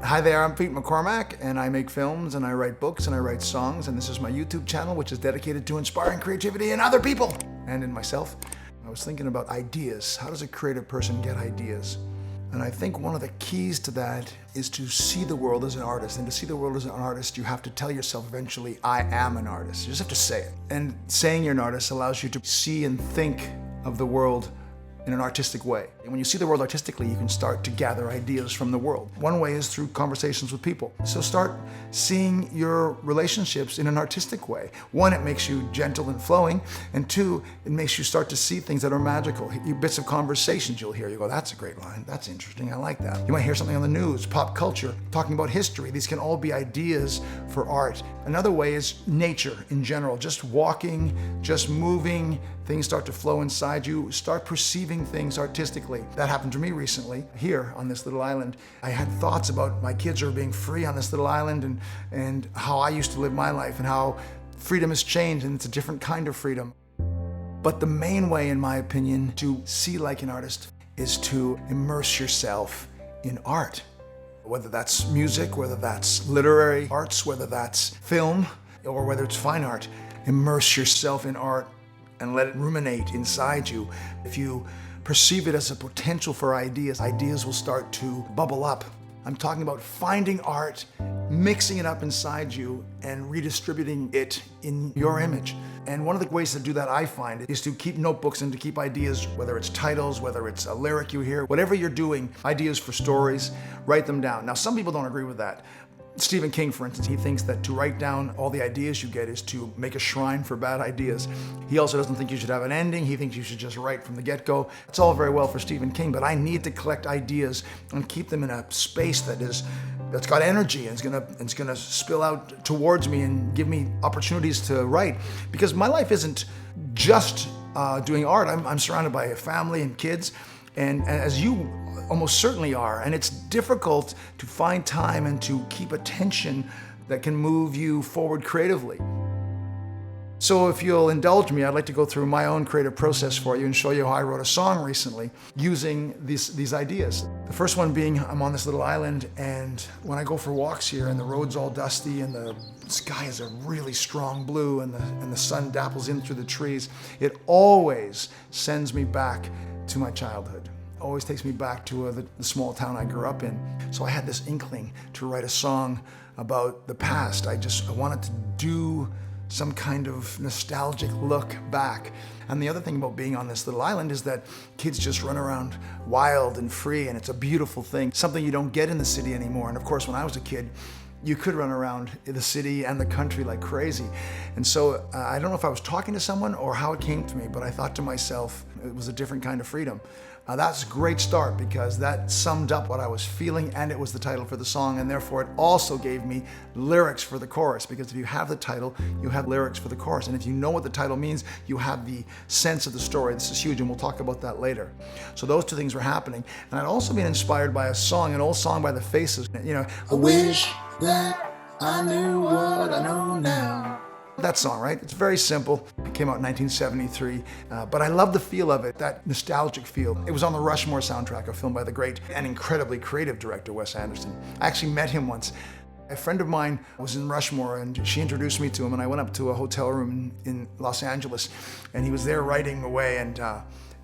Hi there, I'm Pete McCormack, and I make films, and I write books, and I write songs, and this is my YouTube channel, which is dedicated to inspiring creativity in other people and in myself. I was thinking about ideas. How does a creative person get ideas? And I think one of the keys to that is to see the world as an artist. And to see the world as an artist, you have to tell yourself eventually, I am an artist. You just have to say it. And saying you're an artist allows you to see and think of the world in an artistic way. And when you see the world artistically, you can start to gather ideas from the world. One way is through conversations with people. So start seeing your relationships in an artistic way. One, it makes you gentle and flowing, and two, it makes you start to see things that are magical. Bits of conversations you'll hear, you go, that's a great line, that's interesting, I like that. You might hear something on the news, pop culture, talking about history. These can all be ideas for art. Another way is nature in general, just walking, just moving, things start to flow inside you, start perceiving things artistically. That happened to me recently here on this little island. I had thoughts about my kids are being free on this little island and how I used to live my life and how freedom has changed and it's a different kind of freedom. But the main way, in my opinion, to see like an artist is to immerse yourself in art. Whether that's music, whether that's literary arts, whether that's film, or whether it's fine art, immerse yourself in art and let it ruminate inside you. If you perceive it as a potential for ideas, ideas will start to bubble up. I'm talking about finding art, mixing it up inside you, and redistributing it in your image. And one of the ways to do that, I find, is to keep notebooks and to keep ideas, whether it's titles, whether it's a lyric you hear, whatever you're doing, ideas for stories, write them down. Now, some people don't agree with that. Stephen King, for instance, he thinks that to write down all the ideas you get is to make a shrine for bad ideas. He also doesn't think you should have an ending. He thinks you should just write from the get-go. It's all very well for Stephen King, but I need to collect ideas and keep them in a space that's got energy and it's gonna spill out towards me and give me opportunities to write. Because my life isn't just doing art. I'm surrounded by a family and kids, and as you almost certainly are, and it's difficult to find time and to keep attention that can move you forward creatively. So if you'll indulge me, I'd like to go through my own creative process for you and show you how I wrote a song recently using these ideas. The first one being, I'm on this little island, and when I go for walks here and the road's all dusty and the sky is a really strong blue and the sun dapples in through the trees, it always sends me back to my childhood. Always takes me back to the small town I grew up in. So I had this inkling to write a song about the past. I wanted to do some kind of nostalgic look back. And the other thing about being on this little island is that kids just run around wild and free, and it's a beautiful thing, something you don't get in the city anymore. And of course, when I was a kid, you could run around the city and the country like crazy. And so I don't know if I was talking to someone or how it came to me, but I thought to myself, it was a different kind of freedom. That's a great start because that summed up what I was feeling, and it was the title for the song, and therefore it also gave me lyrics for the chorus, because if you have the title, you have lyrics for the chorus. And if you know what the title means, you have the sense of the story. This is huge, and we'll talk about that later. So those two things were happening. And I'd also been inspired by an old song by the Faces. You know, I wish that I knew what I know now. That song, right? It's very simple. It came out in 1973, but I love the feel of it, that nostalgic feel. It was on the Rushmore soundtrack, a film by the great and incredibly creative director, Wes Anderson. I actually met him once. A friend of mine was in Rushmore, and she introduced me to him, and I went up to a hotel room in Los Angeles, and he was there writing away, and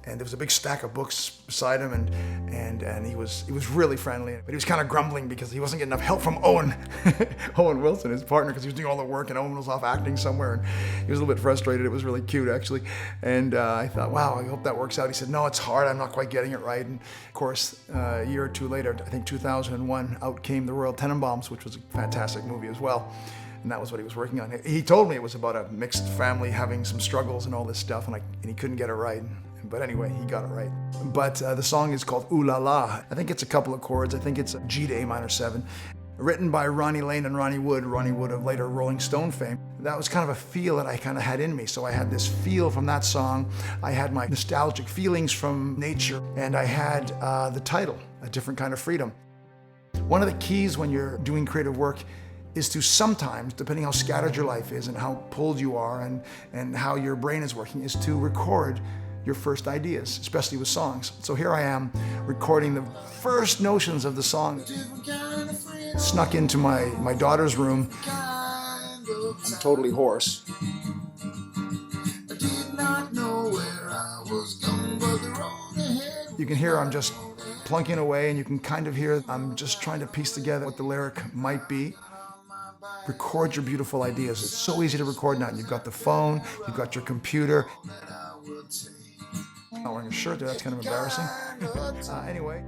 there was a big stack of books beside him, and he was really friendly, but he was kind of grumbling because he wasn't getting enough help from Owen, Owen Wilson, his partner, because he was doing all the work and Owen was off acting somewhere, and he was a little bit frustrated. It was really cute, actually, and I thought, wow, I hope that works out. He said, no, it's hard, I'm not quite getting it right. And of course, a year or two later, I think 2001, out came the Royal Tenenbaums, which was a fantastic movie as well. And that was what he was working on. He told me it was about a mixed family having some struggles and all this stuff, and he couldn't get it right. But anyway, he got it right. But the song is called Ooh La La. I think it's a couple of chords. I think it's a G to A minor 7. Written by Ronnie Lane and Ronnie Wood of later Rolling Stone fame. That was kind of a feel that I kind of had in me. So I had this feel from that song. I had my nostalgic feelings from nature, and I had the title, A Different Kind of Freedom. One of the keys when you're doing creative work is to sometimes, depending how scattered your life is and how pulled you are and how your brain is working, is to record your first ideas, especially with songs. So here I am recording the first notions of the song. Snuck into my daughter's room. I'm totally hoarse. You can hear I'm just plunking away, and you can kind of hear I'm just trying to piece together what the lyric might be. Record your beautiful ideas. It's so easy to record now. You've got the phone, you've got your computer. I'm not wearing a shirt there, that's kind of embarrassing. Anyway,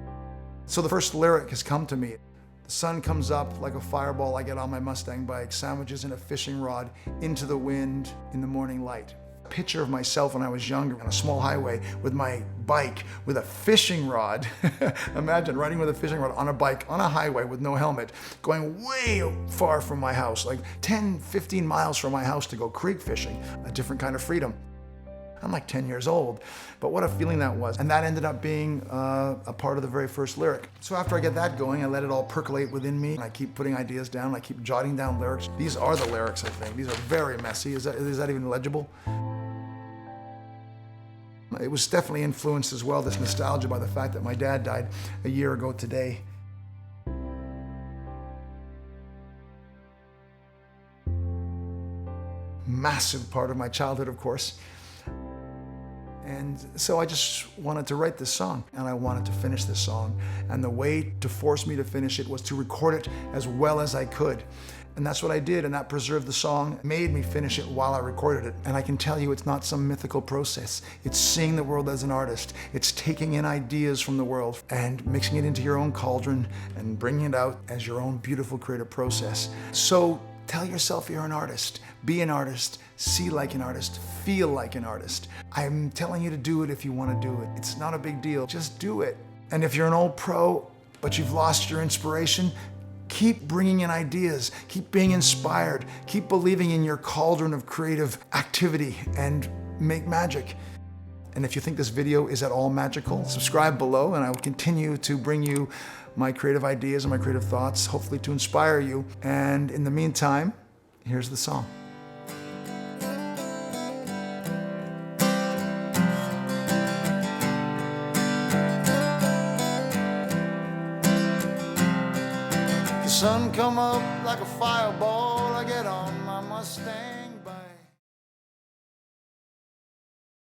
so the first lyric has come to me. The sun comes up like a fireball. I get on my Mustang bike, sandwiches in a fishing rod, into the wind in the morning light. A picture of myself when I was younger on a small highway with my bike with a fishing rod. Imagine riding with a fishing rod on a bike on a highway with no helmet, going way far from my house, like 10, 15 miles from my house to go creek fishing, a different kind of freedom. I'm like 10 years old, but what a feeling that was. And that ended up being a part of the very first lyric. So after I get that going, I let it all percolate within me. I keep putting ideas down, I keep jotting down lyrics. These are the lyrics, I think. These are very messy. Is that even legible? It was definitely influenced as well, this nostalgia, by the fact that my dad died a year ago today. Massive part of my childhood, of course. And so I just wanted to write this song, and I wanted to finish this song. And the way to force me to finish it was to record it as well as I could. And that's what I did, and that preserved the song, made me finish it while I recorded it. And I can tell you it's not some mythical process. It's seeing the world as an artist. It's taking in ideas from the world and mixing it into your own cauldron and bringing it out as your own beautiful creative process. So tell yourself you're an artist. Be an artist. See like an artist. Feel like an artist. I'm telling you to do it if you want to do it. It's not a big deal. Just do it. And if you're an old pro, but you've lost your inspiration, keep bringing in ideas, keep being inspired, keep believing in your cauldron of creative activity and make magic. And if you think this video is at all magical, subscribe below and I will continue to bring you my creative ideas and my creative thoughts, hopefully to inspire you. And in the meantime, here's the song. The sun come up like a fireball, I get on my Mustang.